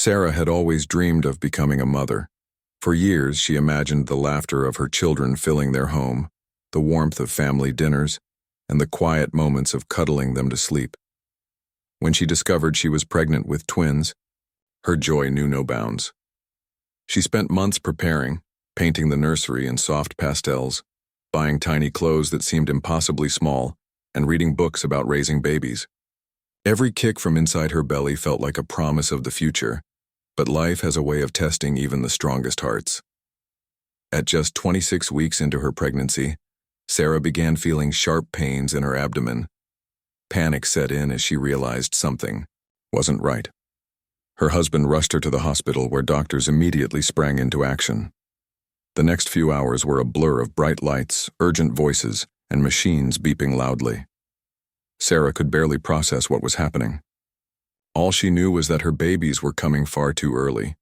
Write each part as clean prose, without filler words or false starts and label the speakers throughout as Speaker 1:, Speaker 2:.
Speaker 1: Sarah had always dreamed of becoming a mother. For years, she imagined the laughter of her children filling their home, the warmth of family dinners, and the quiet moments of cuddling them to sleep. When she discovered she was pregnant with twins, her joy knew no bounds. She spent months preparing, painting the nursery in soft pastels, buying tiny clothes that seemed impossibly small, and reading books about raising babies. Every kick from inside her belly felt like a promise of the future, but life has a way of testing even the strongest hearts. At just 26 weeks into her pregnancy, Sarah began feeling sharp pains in her abdomen. Panic set in as she realized something wasn't right. Her husband rushed her to the hospital where doctors immediately sprang into action. The next few hours were a blur of bright lights, urgent voices, and machines beeping loudly. Sarah could barely process what was happening. All she knew was that her babies were coming far too early.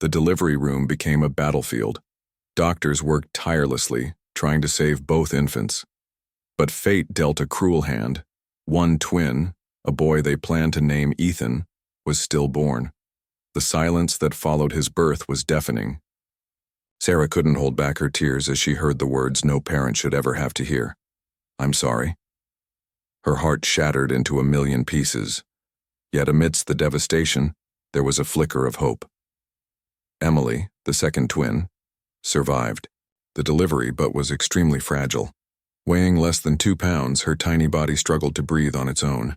Speaker 1: The delivery room became a battlefield. Doctors worked tirelessly, trying to save both infants. But fate dealt a cruel hand. One twin, a boy they planned to name Ethan, was stillborn. The silence that followed his birth was deafening. Sarah couldn't hold back her tears as she heard the words no parent should ever have to hear. "I'm sorry." Her heart shattered into a million pieces. Yet amidst the devastation, there was a flicker of hope. Emily, the second twin, survived the delivery but was extremely fragile. Weighing less than 2 pounds, her tiny body struggled to breathe on its own.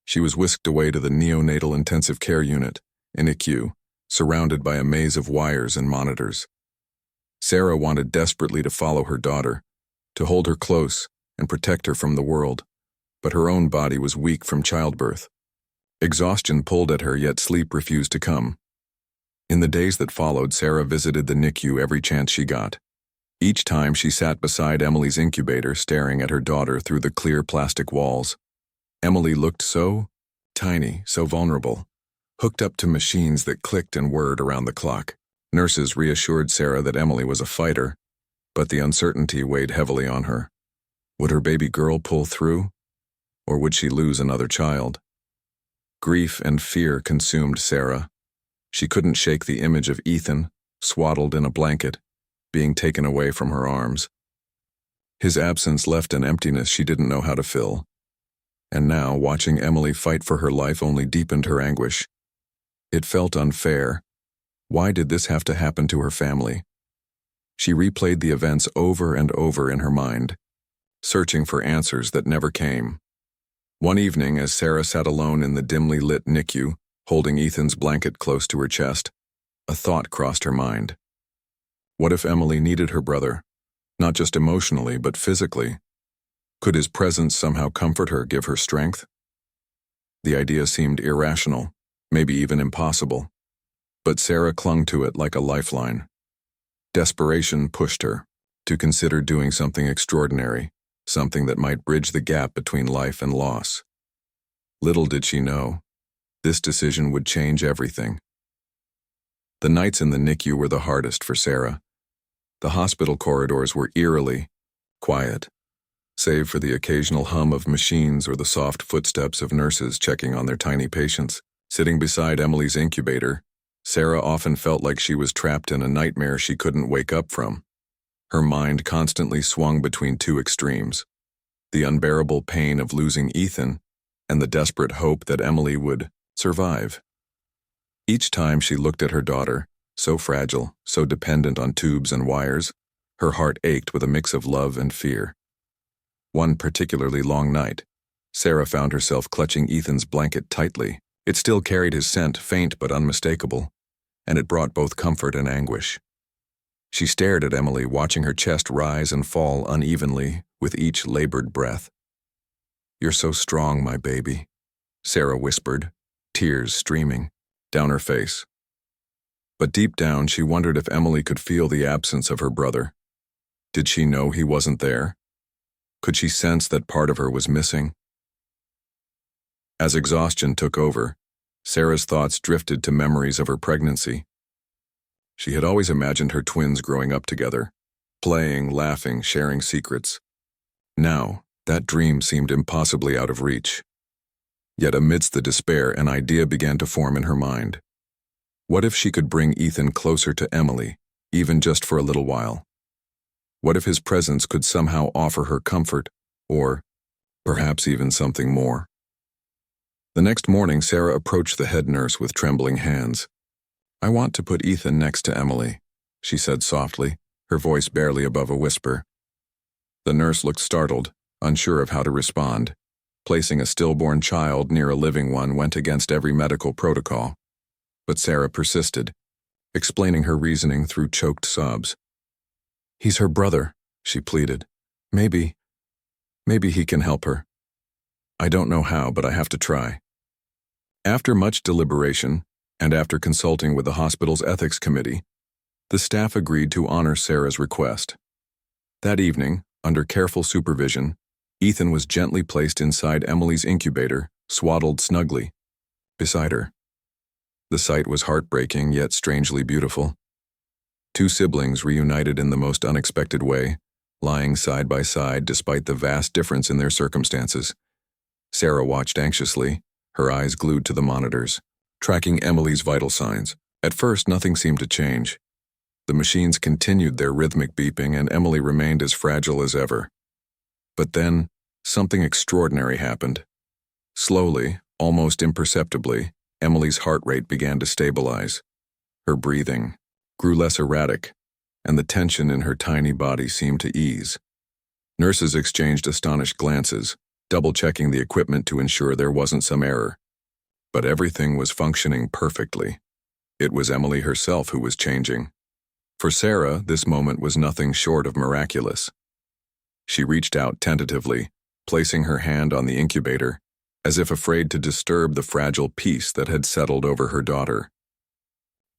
Speaker 1: She was whisked away to the neonatal intensive care unit, NICU, surrounded by a maze of wires and monitors. Sarah wanted desperately to follow her daughter, to hold her close and protect her from the world, but her own body was weak from childbirth. Exhaustion pulled at her, yet sleep refused to come. In the days that followed, Sarah visited the NICU every chance she got. Each time she sat beside Emily's incubator, staring at her daughter through the clear plastic walls. Emily looked so tiny, so vulnerable, hooked up to machines that clicked and whirred around the clock. Nurses reassured Sarah that Emily was a fighter, but the uncertainty weighed heavily on her. Would her baby girl pull through? Or would she lose another child? Grief and fear consumed Sarah. She couldn't shake the image of Ethan, swaddled in a blanket, being taken away from her arms. His absence left an emptiness she didn't know how to fill. And now, watching Emily fight for her life only deepened her anguish. It felt unfair. Why did this have to happen to her family? She replayed the events over and over in her mind, searching for answers that never came. One evening, as Sarah sat alone in the dimly lit NICU, holding Ethan's blanket close to her chest, a thought crossed her mind. What if Emily needed her brother, not just emotionally, but physically? Could his presence somehow comfort her, give her strength? The idea seemed irrational, maybe even impossible, but Sarah clung to it like a lifeline. Desperation pushed her to consider doing something extraordinary, something that might bridge the gap between life and loss. Little did she know, this decision would change everything. The nights in the NICU were the hardest for Sarah. The hospital corridors were eerily quiet, save for the occasional hum of machines or the soft footsteps of nurses checking on their tiny patients. Sitting beside Emily's incubator, Sarah often felt like she was trapped in a nightmare she couldn't wake up from. Her mind constantly swung between two extremes: the unbearable pain of losing Ethan and the desperate hope that Emily would survive. Each time she looked at her daughter, so fragile, so dependent on tubes and wires, her heart ached with a mix of love and fear. One particularly long night, Sarah found herself clutching Ethan's blanket tightly. It still carried his scent, faint but unmistakable, and it brought both comfort and anguish. She stared at Emily, watching her chest rise and fall unevenly with each labored breath. "You're so strong, my baby," Sarah whispered, tears streaming down her face. But deep down, she wondered if Emily could feel the absence of her brother. Did she know he wasn't there? Could she sense that part of her was missing? As exhaustion took over, Sarah's thoughts drifted to memories of her pregnancy. She had always imagined her twins growing up together, playing, laughing, sharing secrets. Now, that dream seemed impossibly out of reach. Yet amidst the despair, an idea began to form in her mind. What if she could bring Ethan closer to Emily, even just for a little while? What if his presence could somehow offer her comfort, or perhaps even something more? The next morning, Sarah approached the head nurse with trembling hands. "I want to put Ethan next to Emily," she said softly, her voice barely above a whisper. The nurse looked startled, unsure of how to respond. Placing a stillborn child near a living one went against every medical protocol. But Sarah persisted, explaining her reasoning through choked sobs. "He's her brother," she pleaded. Maybe he can help her. I don't know how, but I have to try." After much deliberation, and after consulting with the hospital's ethics committee, the staff agreed to honor Sarah's request. That evening, under careful supervision, Ethan was gently placed inside Emily's incubator, swaddled snugly beside her. The sight was heartbreaking yet strangely beautiful. Two siblings reunited in the most unexpected way, lying side by side despite the vast difference in their circumstances. Sarah watched anxiously, her eyes glued to the monitors, tracking Emily's vital signs. At first, nothing seemed to change. The machines continued their rhythmic beeping, and Emily remained as fragile as ever. But then, something extraordinary happened. Slowly, almost imperceptibly, Emily's heart rate began to stabilize. Her breathing grew less erratic, and the tension in her tiny body seemed to ease. Nurses exchanged astonished glances, double-checking the equipment to ensure there wasn't some error. But everything was functioning perfectly. It was Emily herself who was changing. For Sarah, this moment was nothing short of miraculous. She reached out tentatively, placing her hand on the incubator, as if afraid to disturb the fragile peace that had settled over her daughter.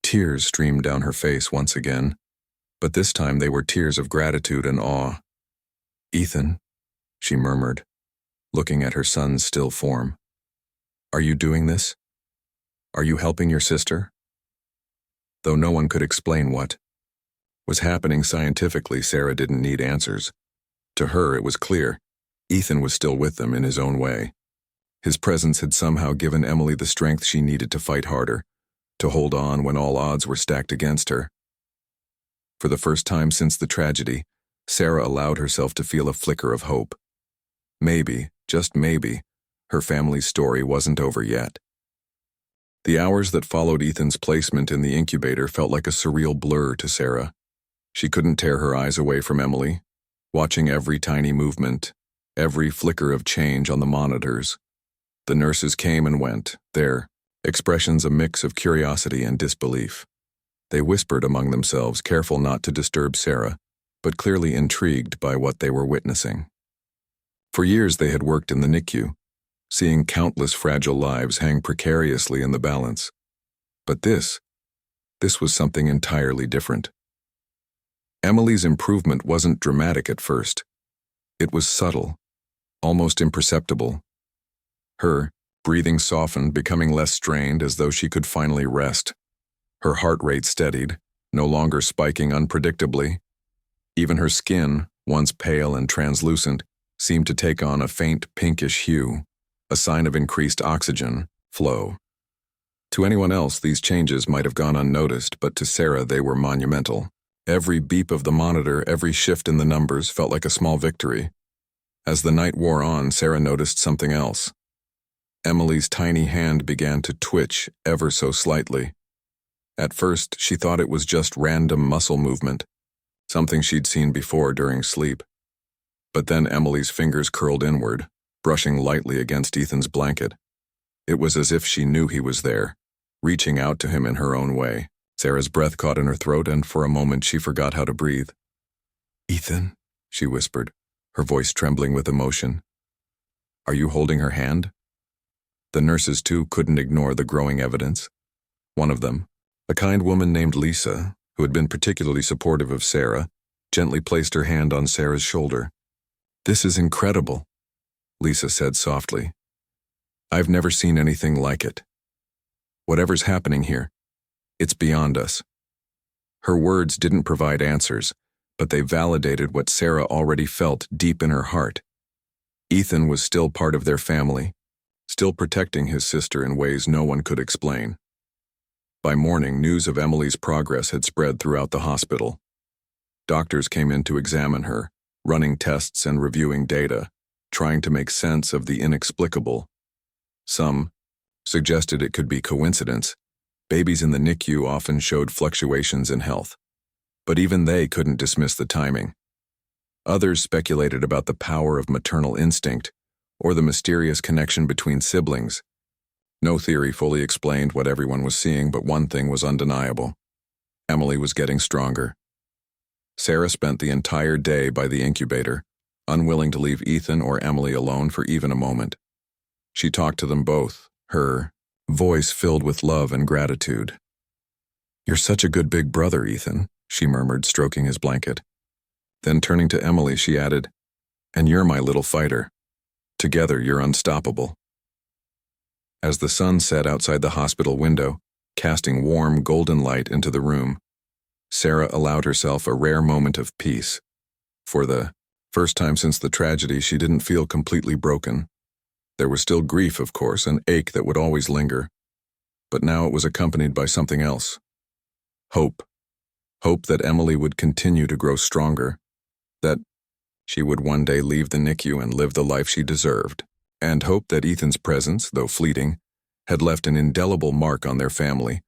Speaker 1: Tears streamed down her face once again, but this time they were tears of gratitude and awe. "Ethan," she murmured, looking at her son's still form. "Are you doing this? Are you helping your sister?" Though no one could explain what was happening scientifically, Sarah didn't need answers. To her, it was clear. Ethan was still with them in his own way. His presence had somehow given Emily the strength she needed to fight harder, to hold on when all odds were stacked against her. For the first time since the tragedy, Sarah allowed herself to feel a flicker of hope. Maybe, just maybe, her family's story wasn't over yet. The hours that followed Ethan's placement in the incubator felt like a surreal blur to Sarah. She couldn't tear her eyes away from Emily, watching every tiny movement, every flicker of change on the monitors. The nurses came and went, their expressions a mix of curiosity and disbelief. They whispered among themselves, careful not to disturb Sarah, but clearly intrigued by what they were witnessing. For years they had worked in the NICU, seeing countless fragile lives hang precariously in the balance. But this was something entirely different. Emily's improvement wasn't dramatic at first. It was subtle, almost imperceptible. Her breathing softened, becoming less strained, as though she could finally rest. Her heart rate steadied, no longer spiking unpredictably. Even her skin, once pale and translucent, seemed to take on a faint pinkish hue, a sign of increased oxygen flow. To anyone else, these changes might have gone unnoticed, but to Sarah they were monumental. Every beep of the monitor, every shift in the numbers felt like a small victory. As the night wore on, Sarah noticed something else. Emily's tiny hand began to twitch ever so slightly. At first, she thought it was just random muscle movement, something she'd seen before during sleep. But then Emily's fingers curled inward, brushing lightly against Ethan's blanket. It was as if she knew he was there, reaching out to him in her own way. Sarah's breath caught in her throat, and for a moment she forgot how to breathe. "Ethan," she whispered, her voice trembling with emotion. "Are you holding her hand?" The nurses, too, couldn't ignore the growing evidence. One of them, a kind woman named Lisa, who had been particularly supportive of Sarah, gently placed her hand on Sarah's shoulder. "This is incredible," Lisa said softly. "I've never seen anything like it. Whatever's happening here, it's beyond us." Her words didn't provide answers, but they validated what Sarah already felt deep in her heart. Ethan was still part of their family, still protecting his sister in ways no one could explain. By morning, news of Emily's progress had spread throughout the hospital. Doctors came in to examine her, running tests and reviewing data, trying to make sense of the inexplicable. Some suggested it could be coincidence. Babies in the NICU often showed fluctuations in health, but even they couldn't dismiss the timing. Others speculated about the power of maternal instinct or the mysterious connection between siblings. No theory fully explained what everyone was seeing, but one thing was undeniable. Emily was getting stronger. Sarah spent the entire day by the incubator, unwilling to leave Ethan or Emily alone for even a moment. She talked to them both, her voice filled with love and gratitude. "You're such a good big brother, Ethan," she murmured, stroking his blanket. Then turning to Emily, she added, "And you're my little fighter. Together, you're unstoppable." As the sun set outside the hospital window, casting warm, golden light into the room, Sarah allowed herself a rare moment of peace. For the first time since the tragedy, she didn't feel completely broken. There was still grief, of course, an ache that would always linger. But now it was accompanied by something else. Hope. Hope that Emily would continue to grow stronger, that she would one day leave the NICU and live the life she deserved, and hope that Ethan's presence, though fleeting, had left an indelible mark on their family,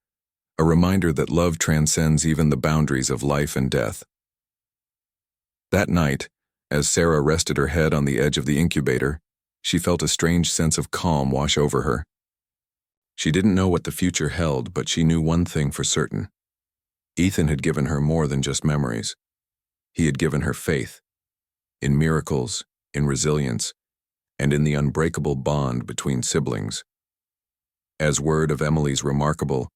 Speaker 1: a reminder that love transcends even the boundaries of life and death. That night, as Sarah rested her head on the edge of the incubator, she felt a strange sense of calm wash over her. She didn't know what the future held, but she knew one thing for certain. Ethan had given her more than just memories. He had given her faith, in miracles, in resilience, and in the unbreakable bond between siblings. As word of Emily's remarkable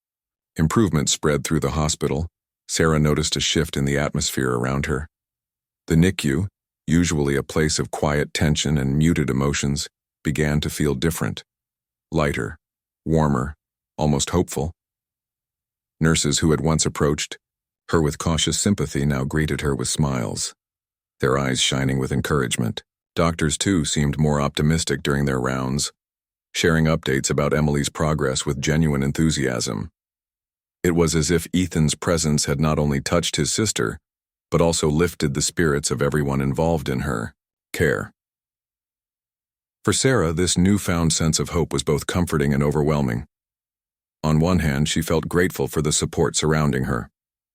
Speaker 1: improvement spread through the hospital, Sarah noticed a shift in the atmosphere around her. The NICU, usually a place of quiet tension and muted emotions, began to feel different, lighter, warmer, almost hopeful. Nurses who had once approached her with cautious sympathy now greeted her with smiles, their eyes shining with encouragement. Doctors, too, seemed more optimistic during their rounds, sharing updates about Emily's progress with genuine enthusiasm. It was as if Ethan's presence had not only touched his sister, but also lifted the spirits of everyone involved in her care. For Sarah, this newfound sense of hope was both comforting and overwhelming. On one hand, she felt grateful for the support surrounding her.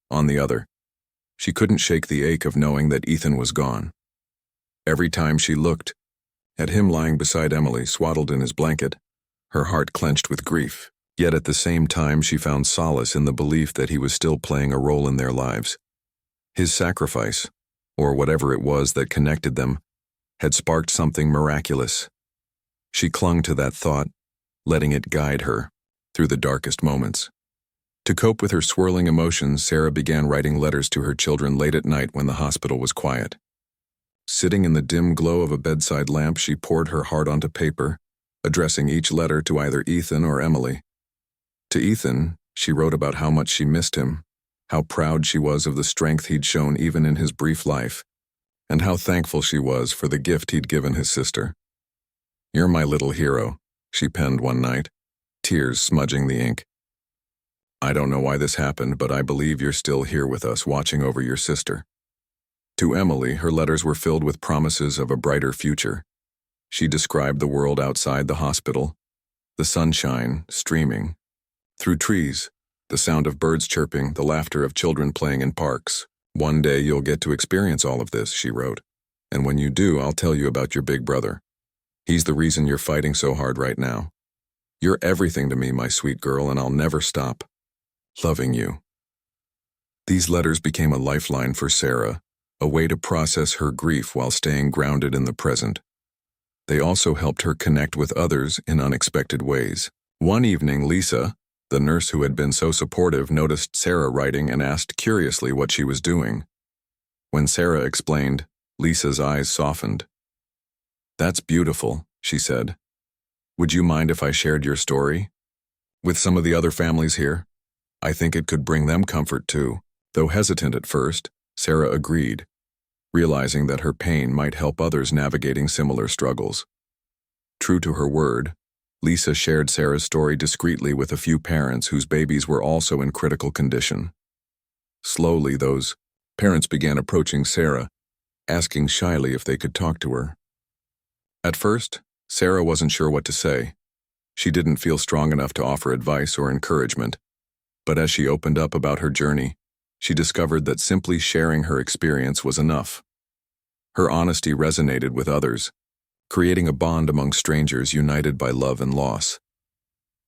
Speaker 1: On the other, she couldn't shake the ache of knowing that Ethan was gone. Every time she looked at him lying beside Emily, swaddled in his blanket, her heart clenched with grief. Yet at the same time, she found solace in the belief that he was still playing a role in their lives. His sacrifice, or whatever it was that connected them, had sparked something miraculous. She clung to that thought, letting it guide her through the darkest moments. To cope with her swirling emotions, Sarah began writing letters to her children late at night when the hospital was quiet. Sitting in the dim glow of a bedside lamp, she poured her heart onto paper, addressing each letter to either Ethan or Emily. To Ethan, she wrote about how much she missed him, how proud she was of the strength he'd shown even in his brief life, and how thankful she was for the gift he'd given his sister. "You're my little hero," she penned one night, tears smudging the ink. "I don't know why this happened, but I believe you're still here with us, watching over your sister." To Emily, her letters were filled with promises of a brighter future. She described the world outside the hospital, the sunshine streaming through trees, the sound of birds chirping, the laughter of children playing in parks. "One day you'll get to experience all of this," she wrote. "And when you do, I'll tell you about your big brother. He's the reason you're fighting so hard right now. You're everything to me, my sweet girl, and I'll never stop loving you." These letters became a lifeline for Sarah, a way to process her grief while staying grounded in the present. They also helped her connect with others in unexpected ways. One evening, Lisa, the nurse who had been so supportive, noticed Sarah writing and asked curiously what she was doing. When Sarah explained, Lisa's eyes softened. "That's beautiful," she said. "Would you mind if I shared your story with some of the other families here? I think it could bring them comfort too." Though hesitant at first, Sarah agreed, realizing that her pain might help others navigating similar struggles. True to her word, Lisa shared Sarah's story discreetly with a few parents whose babies were also in critical condition. Slowly, those parents began approaching Sarah, asking shyly if they could talk to her. At first, Sarah wasn't sure what to say. She didn't feel strong enough to offer advice or encouragement. But as she opened up about her journey, she discovered that simply sharing her experience was enough. Her honesty resonated with others, creating a bond among strangers united by love and loss.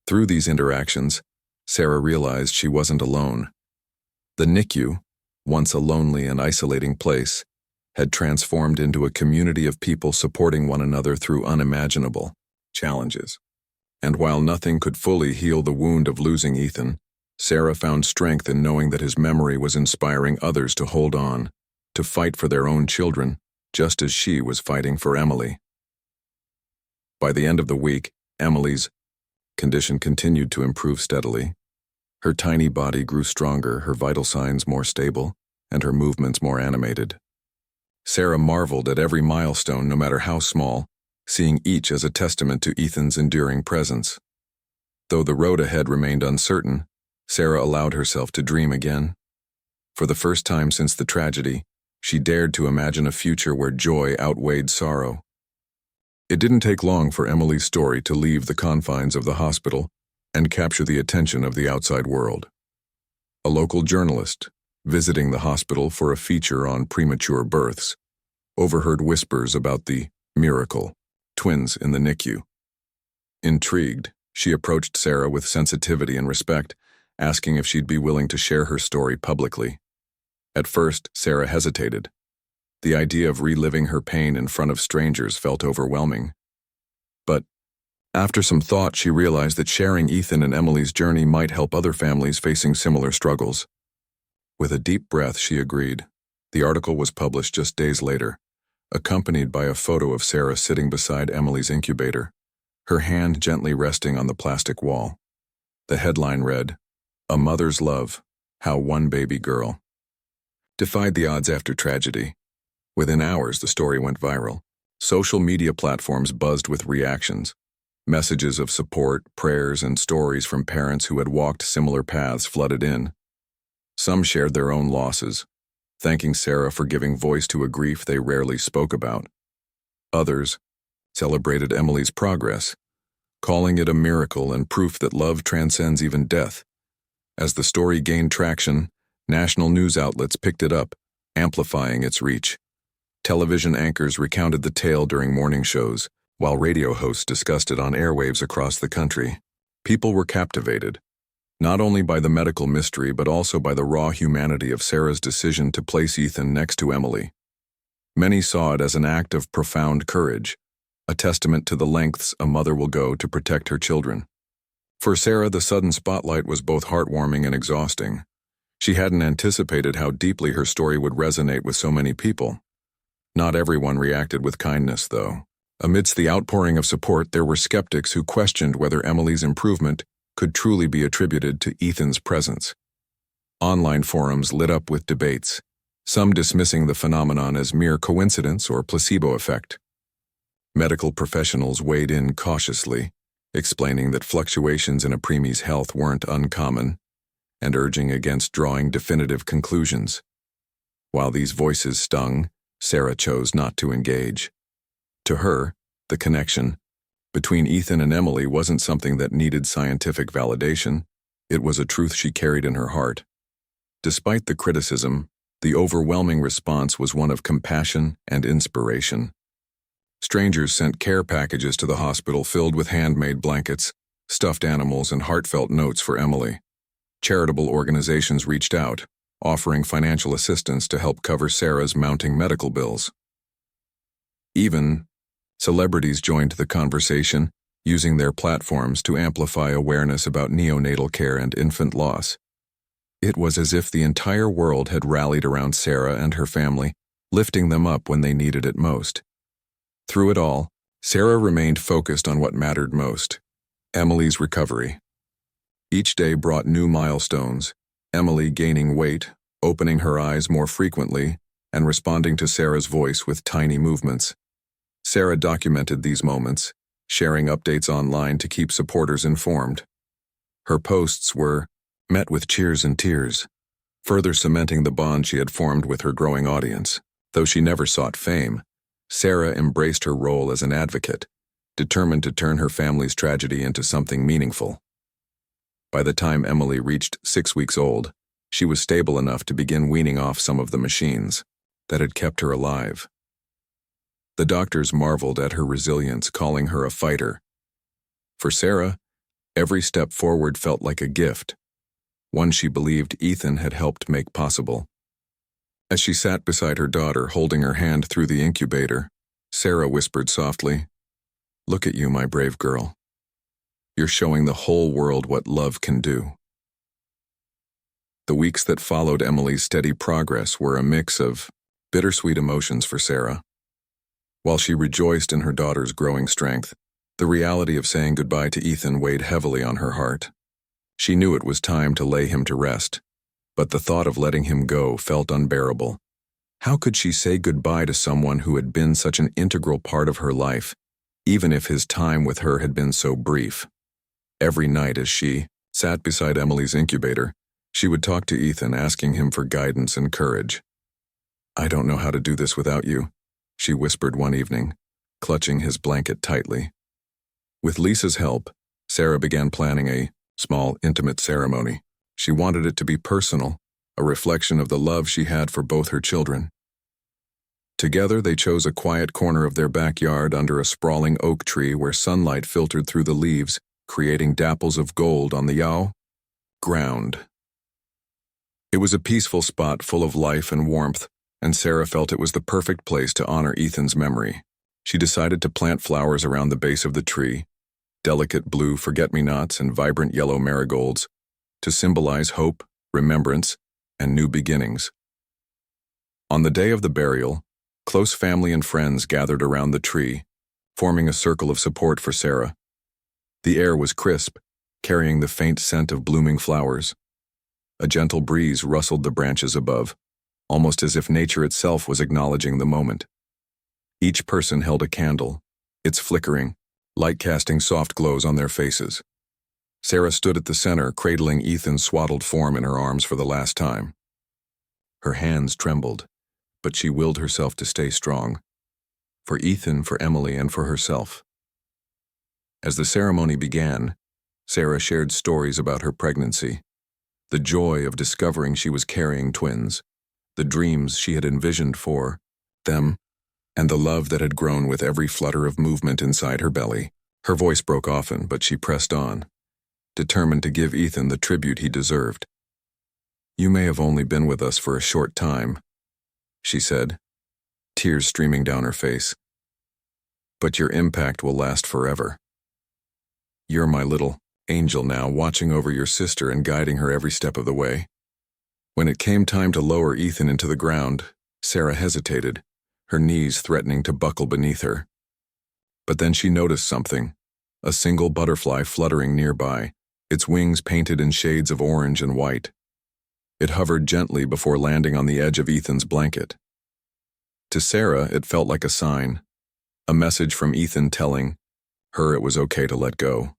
Speaker 1: Through these interactions, Sarah realized she wasn't alone. The NICU, once a lonely and isolating place, had transformed into a community of people supporting one another through unimaginable challenges. And while nothing could fully heal the wound of losing Ethan, Sarah found strength in knowing that his memory was inspiring others to hold on, to fight for their own children, just as she was fighting for Emily. By the end of the week, Emily's condition continued to improve steadily. Her tiny body grew stronger, her vital signs more stable, and her movements more animated. Sarah marveled at every milestone, no matter how small, seeing each as a testament to Ethan's enduring presence. Though the road ahead remained uncertain, Sarah allowed herself to dream again. For the first time since the tragedy, she dared to imagine a future where joy outweighed sorrow. It didn't take long for Emily's story to leave the confines of the hospital and capture the attention of the outside world. A local journalist, visiting the hospital for a feature on premature births, overheard whispers about the miracle twins in the NICU. Intrigued, she approached Sarah with sensitivity and respect, asking if she'd be willing to share her story publicly. At first, Sarah hesitated. The idea of reliving her pain in front of strangers felt overwhelming. But after some thought, she realized that sharing Ethan and Emily's journey might help other families facing similar struggles. With a deep breath, she agreed. The article was published just days later, accompanied by a photo of Sarah sitting beside Emily's incubator, her hand gently resting on the plastic wall. The headline read, "A Mother's Love, How One Baby Girl Defied the Odds After Tragedy." Within hours, the story went viral. Social media platforms buzzed with reactions, messages of support, prayers, and stories from parents who had walked similar paths flooded in. Some shared their own losses, thanking Sarah for giving voice to a grief they rarely spoke about. Others celebrated Emily's progress, calling it a miracle and proof that love transcends even death. As the story gained traction, national news outlets picked it up, amplifying its reach. Television anchors recounted the tale during morning shows, while radio hosts discussed it on airwaves across the country. People were captivated, not only by the medical mystery but also by the raw humanity of Sarah's decision to place Ethan next to Emily. Many saw it as an act of profound courage, a testament to the lengths a mother will go to protect her children. For Sarah, the sudden spotlight was both heartwarming and exhausting. She hadn't anticipated how deeply her story would resonate with so many people. Not everyone reacted with kindness, though. Amidst the outpouring of support, there were skeptics who questioned whether Emily's improvement could truly be attributed to Ethan's presence. Online forums lit up with debates, some dismissing the phenomenon as mere coincidence or placebo effect. Medical professionals weighed in cautiously, explaining that fluctuations in a preemie's health weren't uncommon, and urging against drawing definitive conclusions. While these voices stung, Sarah chose not to engage. To her, the connection between Ethan and Emily wasn't something that needed scientific validation. It was a truth she carried in her heart. Despite the criticism, the overwhelming response was one of compassion and inspiration. Strangers sent care packages to the hospital filled with handmade blankets, stuffed animals, and heartfelt notes for Emily. Charitable organizations reached out, offering financial assistance to help cover Sarah's mounting medical bills. Even celebrities joined the conversation, using their platforms to amplify awareness about neonatal care and infant loss. It was as if the entire world had rallied around Sarah and her family, lifting them up when they needed it most. Through it all, Sarah remained focused on what mattered most: Emily's recovery. Each day brought new milestones, Emily gaining weight, opening her eyes more frequently, and responding to Sarah's voice with tiny movements. Sarah documented these moments, sharing updates online to keep supporters informed. Her posts were met with cheers and tears, further cementing the bond she had formed with her growing audience. Though she never sought fame, Sarah embraced her role as an advocate, determined to turn her family's tragedy into something meaningful. By the time Emily reached 6 weeks old, she was stable enough to begin weaning off some of the machines that had kept her alive. The doctors marveled at her resilience, calling her a fighter. For Sarah, every step forward felt like a gift, one she believed Ethan had helped make possible. As she sat beside her daughter, holding her hand through the incubator, Sarah whispered softly, "Look at you, my brave girl. You're showing the whole world what love can do." The weeks that followed Emily's steady progress were a mix of bittersweet emotions for Sarah. While she rejoiced in her daughter's growing strength, the reality of saying goodbye to Ethan weighed heavily on her heart. She knew it was time to lay him to rest, but the thought of letting him go felt unbearable. How could she say goodbye to someone who had been such an integral part of her life, even if his time with her had been so brief? Every night as she sat beside Emily's incubator, she would talk to Ethan, asking him for guidance and courage. "I don't know how to do this without you," she whispered one evening, clutching his blanket tightly. With Lisa's help, Sarah began planning a small, intimate ceremony. She wanted it to be personal, a reflection of the love she had for both her children. Together, they chose a quiet corner of their backyard under a sprawling oak tree where sunlight filtered through the leaves, creating dapples of gold on the ground. It was a peaceful spot full of life and warmth, and Sarah felt it was the perfect place to honor Ethan's memory. She decided to plant flowers around the base of the tree, delicate blue forget-me-nots and vibrant yellow marigolds, to symbolize hope, remembrance, and new beginnings. On the day of the burial, close family and friends gathered around the tree, forming a circle of support for Sarah. The air was crisp, carrying the faint scent of blooming flowers. A gentle breeze rustled the branches above, almost as if nature itself was acknowledging the moment. Each person held a candle, its flickering, light casting soft glows on their faces. Sarah stood at the center, cradling Ethan's swaddled form in her arms for the last time. Her hands trembled, but she willed herself to stay strong. For Ethan, for Emily, and for herself. As the ceremony began, Sarah shared stories about her pregnancy, the joy of discovering she was carrying twins, the dreams she had envisioned for them, and the love that had grown with every flutter of movement inside her belly. Her voice broke often, but she pressed on, determined to give Ethan the tribute he deserved. "You may have only been with us for a short time," she said, tears streaming down her face, "but your impact will last forever. You're my little angel now, watching over your sister and guiding her every step of the way." When it came time to lower Ethan into the ground, Sarah hesitated, her knees threatening to buckle beneath her. But then she noticed something, a single butterfly fluttering nearby, its wings painted in shades of orange and white. It hovered gently before landing on the edge of Ethan's blanket. To Sarah, it felt like a sign, a message from Ethan telling her it was okay to let go.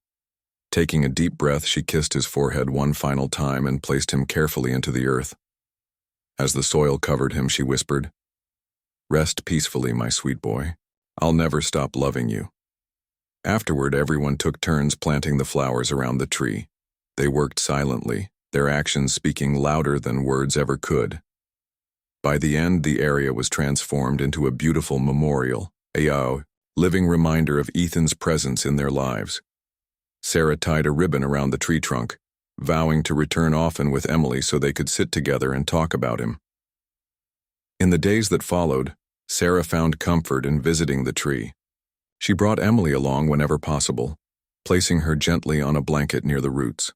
Speaker 1: Taking a deep breath, she kissed his forehead one final time and placed him carefully into the earth. As the soil covered him, she whispered, "Rest peacefully, my sweet boy. I'll never stop loving you." Afterward, everyone took turns planting the flowers around the tree. They worked silently, their actions speaking louder than words ever could. By the end, the area was transformed into a beautiful memorial, a living reminder of Ethan's presence in their lives. Sarah tied a ribbon around the tree trunk, vowing to return often with Emily so they could sit together and talk about him. In the days that followed, Sarah found comfort in visiting the tree. She brought Emily along whenever possible, placing her gently on a blanket near the roots.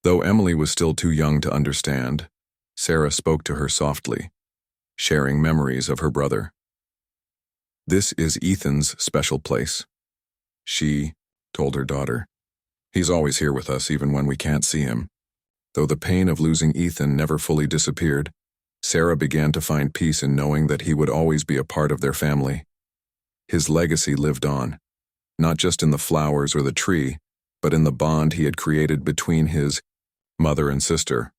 Speaker 1: Though Emily was still too young to understand, Sarah spoke to her softly, sharing memories of her brother. "This is Ethan's special place," she told her daughter. "He's always here with us, even when we can't see him." Though the pain of losing Ethan never fully disappeared, Sarah began to find peace in knowing that he would always be a part of their family. His legacy lived on, not just in the flowers or the tree, but in the bond he had created between his mother and sister.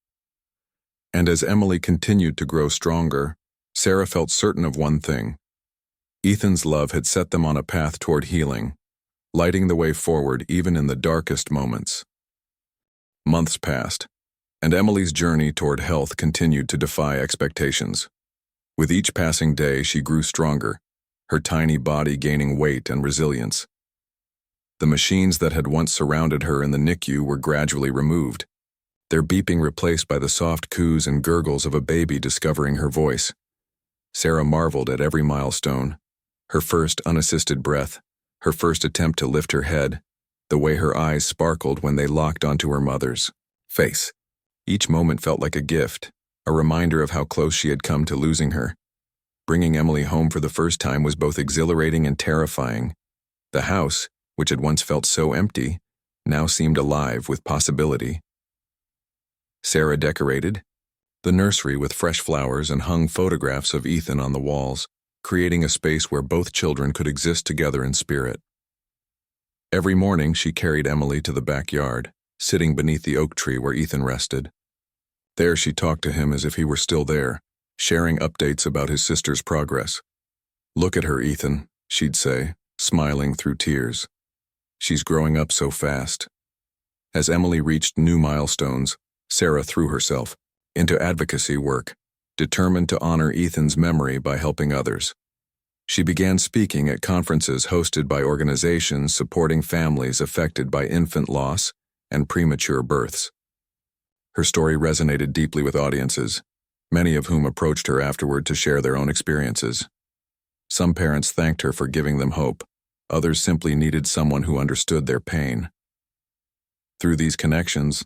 Speaker 1: And as Emily continued to grow stronger, Sarah felt certain of one thing. Ethan's love had set them on a path toward healing, lighting the way forward even in the darkest moments. Months passed, and Emily's journey toward health continued to defy expectations. With each passing day, she grew stronger, her tiny body gaining weight and resilience. The machines that had once surrounded her in the NICU were gradually removed, their beeping replaced by the soft coos and gurgles of a baby discovering her voice. Sarah marveled at every milestone, her first unassisted breath, her first attempt to lift her head, the way her eyes sparkled when they locked onto her mother's face. Each moment felt like a gift, a reminder of how close she had come to losing her. Bringing Emily home for the first time was both exhilarating and terrifying. The house, which had once felt so empty, now seemed alive with possibility. Sarah decorated the nursery with fresh flowers and hung photographs of Ethan on the walls, creating a space where both children could exist together in spirit. Every morning she carried Emily to the backyard, sitting beneath the oak tree where Ethan rested. There she talked to him as if he were still there, sharing updates about his sister's progress. "Look at her, Ethan," she'd say, smiling through tears. "She's growing up so fast." As Emily reached new milestones, Sarah threw herself into advocacy work, determined to honor Ethan's memory by helping others. She began speaking at conferences hosted by organizations supporting families affected by infant loss and premature births. Her story resonated deeply with audiences, many of whom approached her afterward to share their own experiences. Some parents thanked her for giving them hope, others simply needed someone who understood their pain. Through these connections,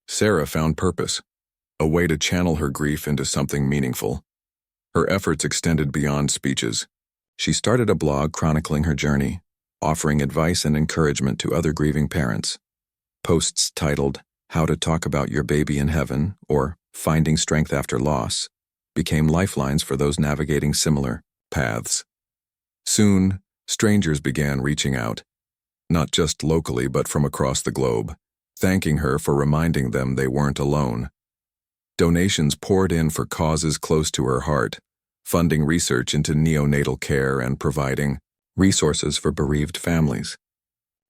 Speaker 1: Sarah found purpose, a way to channel her grief into something meaningful. Her efforts extended beyond speeches. She started a blog chronicling her journey, offering advice and encouragement to other grieving parents. Posts titled, "How to Talk About Your Baby in Heaven" or "Finding Strength After Loss" became lifelines for those navigating similar paths. Soon, strangers began reaching out, not just locally but from across the globe, thanking her for reminding them they weren't alone. Donations poured in for causes close to her heart, funding research into neonatal care and providing resources for bereaved families.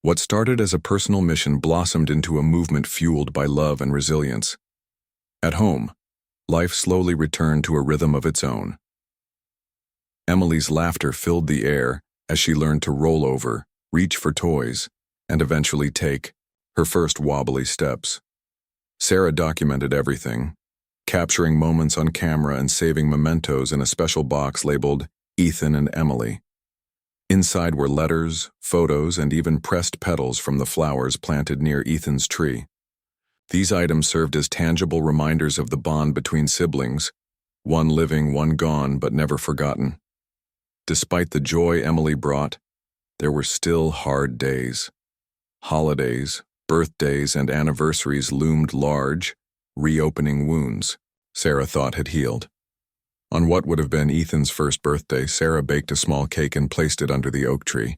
Speaker 1: What started as a personal mission blossomed into a movement fueled by love and resilience. At home, life slowly returned to a rhythm of its own. Emily's laughter filled the air as she learned to roll over, reach for toys, and eventually take her first wobbly steps. Sarah documented everything, capturing moments on camera and saving mementos in a special box labeled Ethan and Emily. Inside were letters, photos, and even pressed petals from the flowers planted near Ethan's tree. These items served as tangible reminders of the bond between siblings, one living, one gone, but never forgotten. Despite the joy Emily brought, there were still hard days. Holidays, birthdays, and anniversaries loomed large, reopening wounds Sarah thought had healed. On what would have been Ethan's first birthday, Sarah baked a small cake and placed it under the oak tree.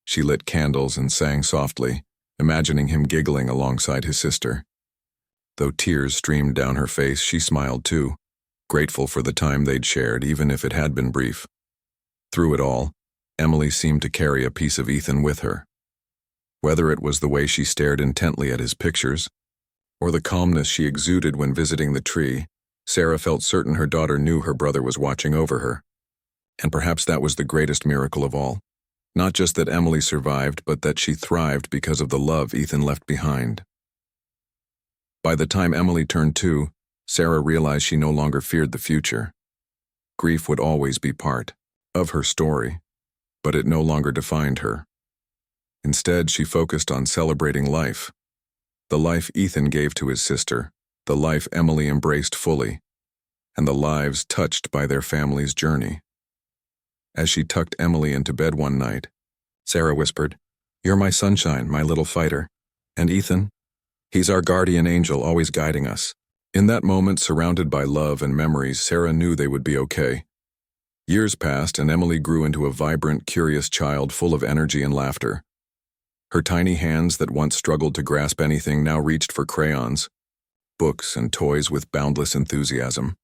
Speaker 1: She lit candles and sang softly, imagining him giggling alongside his sister. Though tears streamed down her face, she smiled too, grateful for the time they'd shared, even if it had been brief. Through it all, Emily seemed to carry a piece of Ethan with her. Whether it was the way she stared intently at his pictures, or the calmness she exuded when visiting the tree, Sarah felt certain her daughter knew her brother was watching over her. And perhaps that was the greatest miracle of all. Not just that Emily survived, but that she thrived because of the love Ethan left behind. By the time Emily turned 2, Sarah realized she no longer feared the future. Grief would always be part of her story, but it no longer defined her. Instead, she focused on celebrating life. The life Ethan gave to his sister, the life Emily embraced fully, and the lives touched by their family's journey. As she tucked Emily into bed one night, Sarah whispered, "You're my sunshine, my little fighter. And Ethan? He's our guardian angel, always guiding us." In that moment, surrounded by love and memories, Sarah knew they would be okay. Years passed, and Emily grew into a vibrant, curious child full of energy and laughter. Her tiny hands that once struggled to grasp anything now reached for crayons, books, and toys with boundless enthusiasm.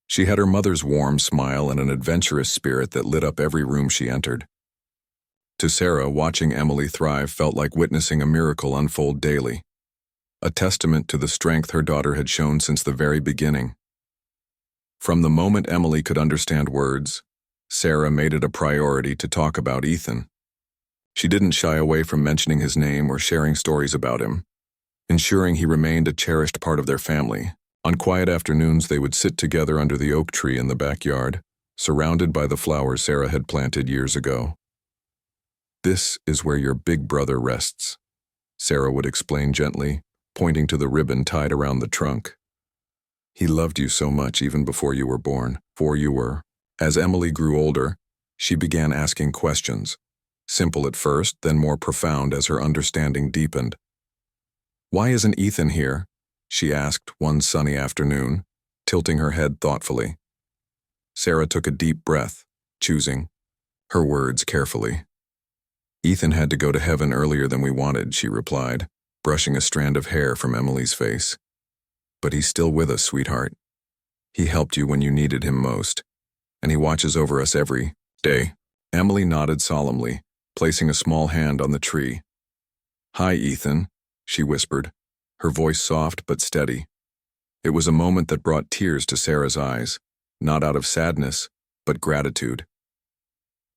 Speaker 1: She had her mother's warm smile and an adventurous spirit that lit up every room she entered. To Sarah, watching Emily thrive felt like witnessing a miracle unfold daily, a testament to the strength her daughter had shown since the very beginning. From the moment Emily could understand words, Sarah made it a priority to talk about Ethan. She didn't shy away from mentioning his name or sharing stories about him, ensuring he remained a cherished part of their family. On quiet afternoons, they would sit together under the oak tree in the backyard, surrounded by the flowers Sarah had planted years ago. "This is where your big brother rests," Sarah would explain gently, pointing to the ribbon tied around the trunk. "He loved you so much even before you were born, for you were." As Emily grew older, she began asking questions, simple at first, then more profound as her understanding deepened. "Why isn't Ethan here?" she asked one sunny afternoon, tilting her head thoughtfully. Sarah took a deep breath, choosing her words carefully. "Ethan had to go to heaven earlier than we wanted," she replied, brushing a strand of hair from Emily's face. "But he's still with us, sweetheart. He helped you when you needed him most, and he watches over us every day." Emily nodded solemnly, placing a small hand on the tree. "Hi, Ethan," she whispered, her voice soft but steady. It was a moment that brought tears to Sarah's eyes, not out of sadness, but gratitude.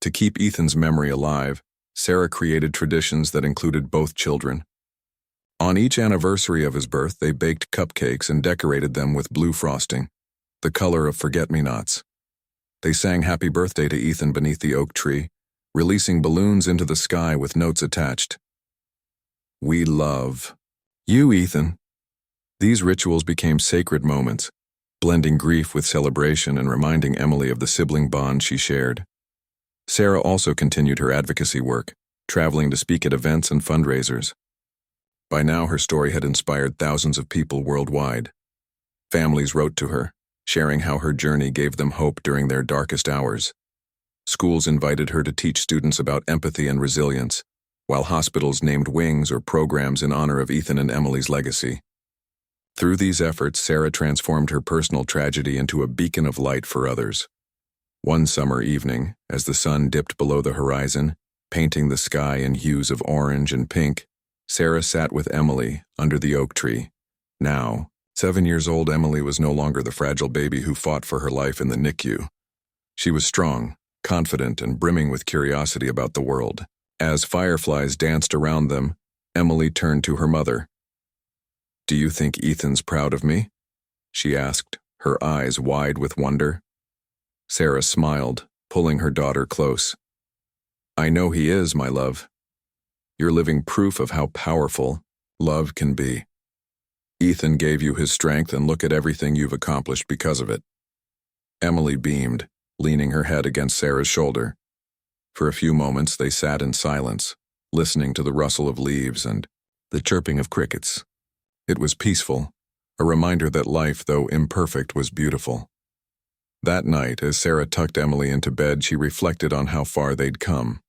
Speaker 1: To keep Ethan's memory alive, Sarah created traditions that included both children. On each anniversary of his birth, they baked cupcakes and decorated them with blue frosting, the color of forget-me-nots. They sang happy birthday to Ethan beneath the oak tree, releasing balloons into the sky with notes attached. "We love you, Ethan." These rituals became sacred moments, blending grief with celebration and reminding Emily of the sibling bond she shared. Sarah also continued her advocacy work, traveling to speak at events and fundraisers. By now, her story had inspired thousands of people worldwide. Families wrote to her, sharing how her journey gave them hope during their darkest hours. Schools invited her to teach students about empathy and resilience, while hospitals named wings or programs in honor of Ethan and Emily's legacy. Through these efforts, Sarah transformed her personal tragedy into a beacon of light for others. One summer evening, as the sun dipped below the horizon, painting the sky in hues of orange and pink, Sarah sat with Emily under the oak tree. Now, 7 years old, Emily was no longer the fragile baby who fought for her life in the NICU. She was strong, confident, and brimming with curiosity about the world. As fireflies danced around them, Emily turned to her mother. "Do you think Ethan's proud of me?" she asked, her eyes wide with wonder. Sarah smiled, pulling her daughter close. "I know he is, my love. You're living proof of how powerful love can be. Ethan gave you his strength, and look at everything you've accomplished because of it." Emily beamed, leaning her head against Sarah's shoulder. For a few moments they sat in silence, listening to the rustle of leaves and the chirping of crickets. It was peaceful, a reminder that life, though imperfect, was beautiful. That night, as Sarah tucked Emily into bed, she reflected on how far they'd come.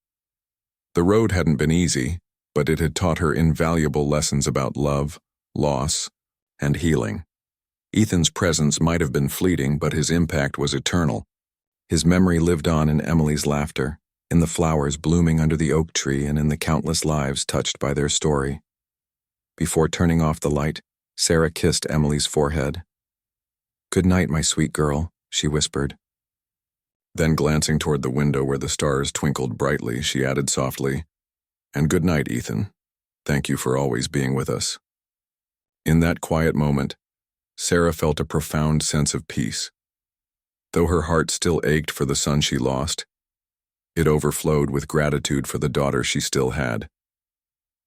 Speaker 1: The road hadn't been easy, but it had taught her invaluable lessons about love, loss, and healing. Ethan's presence might have been fleeting, but his impact was eternal. His memory lived on in Emily's laughter, in the flowers blooming under the oak tree, and in the countless lives touched by their story. Before turning off the light, Sarah kissed Emily's forehead. "Good night, my sweet girl," she whispered. Then, glancing toward the window where the stars twinkled brightly, she added softly, "And good night, Ethan. Thank you for always being with us." In that quiet moment, Sarah felt a profound sense of peace. Though her heart still ached for the son she lost, it overflowed with gratitude for the daughter she still had,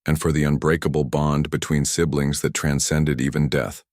Speaker 1: and for the unbreakable bond between siblings that transcended even death.